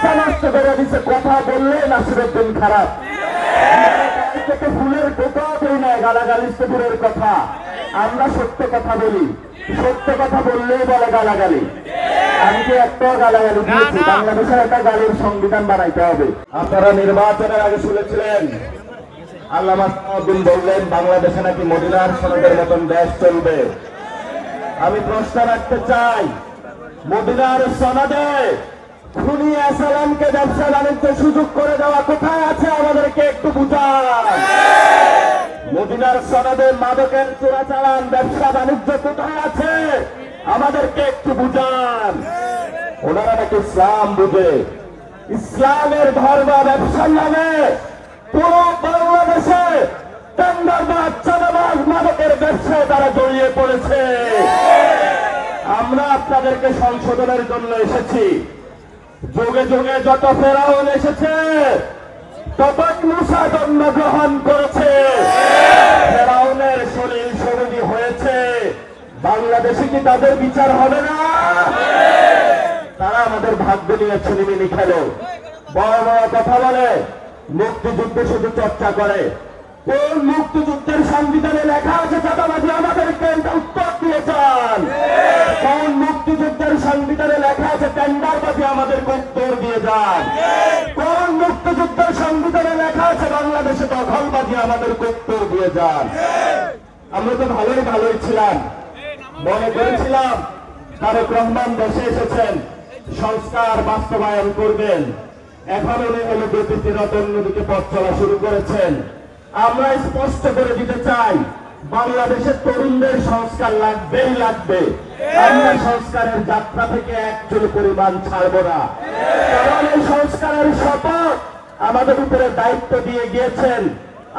ব্যবসা নষ্ট করে দিচ্ছে। কথা বললে নাসিরউদ্দিন খারাপ, থেকে ফুলের টোকাও দেই না, গালাগালির তো দূরের কথা। আমরা সত্য কথা বলি, সত্য কথা বললেই বলে গালাগালি। আমি কি একটা গালাগালি দিয়েছি? বাংলাদেশের একটা গালির সংবিধান বানাইতে হবে। আপনারা নির্বাচনের আগে শুনেছিলেন আল্লামা সালাউদ্দিন বললেন বাংলাদেশে নাকি মদিনার সনদের মতন দেশ চলবে। আমি প্রশ্ন রাখতে চাই, মদিনার সনদে খুনি আসালামকে ব্যবসা বাণিজ্য সুযোগ করে দেওয়া কোথায় আছে? আমাদেরকে একটু বুঝান। মদিনার সনদে মাদকের চোরাচালান ব্যবসা বাণিজ্য কোথায় আছে? আমাদেরকে একটু বুঝান। ওনারা নাকি ইসলাম বুঝে, ইসলামের ধর্ম ব্যবসার নামে পুরো বাংলাদেশে টেন্ডারবাজ চাঁদাবাজ মাদকের ব্যবসায় তারা জড়িয়ে পড়েছে। আমরা আপনাদেরকে সংশোধনের জন্য এসেছি। যুগে যুগে যত ফেরাউন এসেছে, তত মূসা জন্মগ্রহণ করেছে, ফেরাউনের শরীর শরীরী হয়েছে। বাংলাদেশে কি তাদের বিচার হবে না? তারা আমাদের ভাগ্য নিয়ে ছিনিমিনি খেলে, বড় বড় কথা বলে, মুক্তিযুদ্ধ শুধু চর্চা করে। কোন মুক্তিযুদ্ধের সংবিধানে লেখা আছে চাঁদাবাজি? আমাদেরকে উত্তর দিয়ে চান। কোন মুক্তিযুদ্ধের সংবিধানে লেখা আছে টেন্ডারবাজি? আমাদেরকে উত্তর দিয়ে যান। কোন মুক্তিযুদ্ধের সংবিধানে লেখা আছে বাংলাদেশে দখলবাজি? আমাদেরকে উত্তর দিয়ে যান। আমরা তো ভালোই ছিলাম, মনে করেছিলাম তারেক রহমান দেশে এসেছেন, সংস্কার বাস্তবায়ন করবেন। এখন উনি হলো দুর্নীতিরত অন্যদিকে পথ চলা শুরু করেছেন। আমরা স্পষ্ট করে দিতে চাই, বাংলাদেশের তরুণদের সংস্কার লাগবেই লাগবে। আমরা সংস্কারের যাত্রা থেকে এক চুল পরিমাণ ছাড়বো না, কারণ এই সংস্কারের শপথ আমাদের উপরে দায়িত্ব দিয়ে গিয়েছেন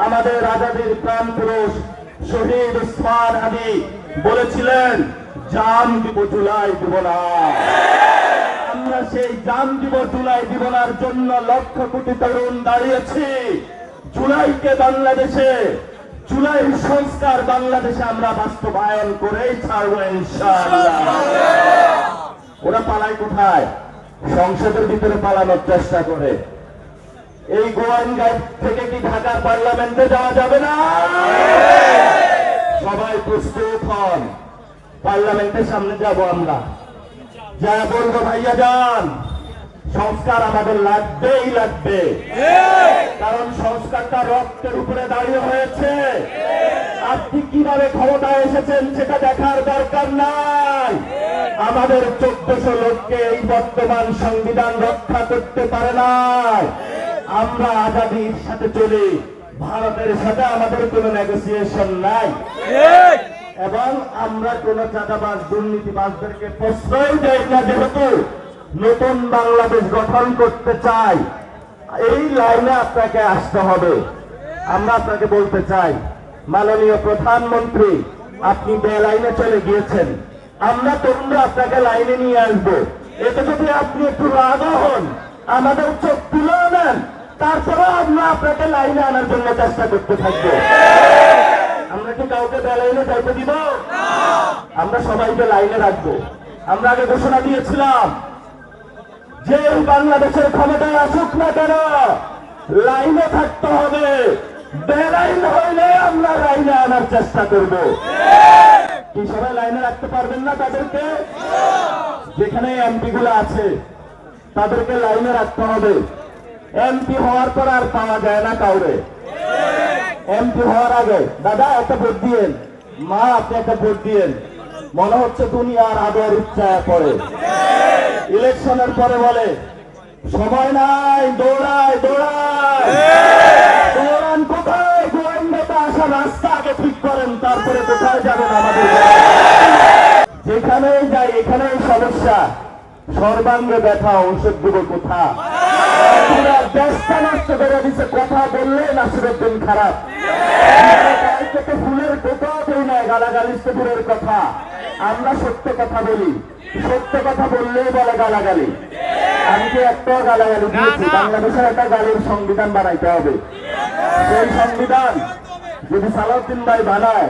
আমাদের আজাদীর প্রাণ পুরুষ শহীদ উসমান আলী। বলেছিলেন জান দিব জুলাই দিব না। আমরা সেই জান দিব জুলাই দিব নার জন্য লক্ষ কোটি তরুণ দাঁড়িয়েছি। জুলাইকে বাংলাদেশে, জুলাইয়ের সংস্কার বাংলাদেশে আমরা বাস্তবায়ন করেই ছাড়বো ইনশাআল্লাহ। ওরা পালায় কোথায়? সংসদের ভিতরে পালানোর চেষ্টা করে। এই গোয়াইনঘাট থেকে কি ঢাকার পার্লামেন্টে যাওয়া যাবে না? সবাই প্রস্তুত হন, পার্লামেন্টের সামনে যাব আমরা, যা বলবো ভাইয়া যান, সংস্কার আমাদের লাগবেই লাগবে। কারণ সংস্কারটা রক্তের উপরে দাঁড়িয়ে হয়েছে। আপনি কিভাবে ক্ষমতায় এসেছেন সেটা দেখার দরকার নাই। আমাদের 1400 লোককে এই বর্তমান সংবিধান রক্ষা করতে পারে নাই। আমরা আজাদীর সাথে চলি, ভারতের সাথে আমাদের কোনো নেগোসিয়েশন নাই, এবং আমরা কোন চাঁদাবাজ দুর্নীতিবাজদেরকে প্রশ্রয় দেই না। যেহেতু নতুন বাংলাদেশ গঠন করতে চাই, এই লাইনে আপনাকে আসতে হবে। আমরা আপনাকে বলতে চাই, মাননীয় প্রধানমন্ত্রী, আপনি বেলাইনে চলে গিয়েছেন, আমরা তরুণরা আপনাকে লাইনে নিয়ে আসবো। এতে যদি আপনি একটু রাগ হন, আমাদের চোখ তুলে নেন, তারপরে আমরা আপনাকে লাইনে আনার জন্য চেষ্টা করতে থাকবো। আমরা কি কাউকে বেলাইনে যাইতে দিব? আমরা সবাইকে লাইনে রাখবো। আমরা আগে ঘোষণা দিয়েছিলাম যে বাংলাদেশের ক্ষমতায় আসুক না কেন, লাইনে থাকতে হবে। বেলাইন হইলে আমরা লাইনে আনার চেষ্টা করব। কি সবাই লাইনে রাখতে পারবেন না? তাদেরকে, যেখানে এমপি গুলো আছে তাদেরকে লাইনে রাখতে হবে। এমপি হওয়ার পর আর পাওয়া যায় না কাউরে। এমপি হওয়ার আগে দাদা একটা ভোট দিয়েন, মা আপনি একটা ভোট দিয়েন, মনে হচ্ছে দুনিয়ার আদর ইচ্ছা পড়ে। ইলেকশনের পরে বলে সময় নাই, দৌড়ায় দৌড়ায়। দৌড়ান কোথায়? গোয়েন্দাতে আসা রাস্তা আগে ঠিক করেন, তারপরে কোথায় যাবেন আমাদের। যেখানেই যাই এখানেই সমস্যা, সর্বাঙ্গে ব্যথা, ঔষধ দিব কোথা? দেশটা নষ্ট করে দিচ্ছে। কথা বললে নাসিরউদ্দিন খারাপ, থেকে ফুলের টোকাও দেই না, গালাগালির তো দূরের কথা। আমরা সত্য কথা বলি, সত্য কথা বললেই বলে গালাগালি। আমি কি একটা গালাগালি দিয়েছি? বাংলাদেশের একটা গালির সংবিধান বানাইতে হবে। সেই সংবিধান যদি সালাউদ্দিন ভাই বানায়,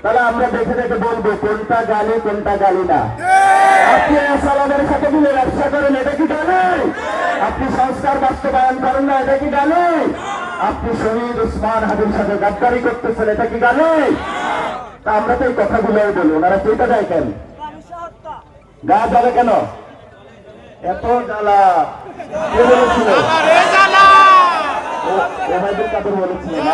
তাহলে আমরা দেখে দেখে বলবো কোনটা গালি কোনটা গালি না। আপনি সালামের সাথে মিলে ব্যবসা করেন, এটা কি গালি? আপনি সংস্কার বাস্তবায়ন করেন না, এটা কি গালি? আপনি শহীদ উসমান হাদির সাথে গাদ্দারি করতেছেন, এটা কি গালি? তা আমরা তো এই কথাগুলোই বলি, ওনারা চেপে দেয় কেন? গা জ্বলে কেন? এত জ্বালা কে বলেছিল? ওবায়দুল কাদের বলেছিলেন না?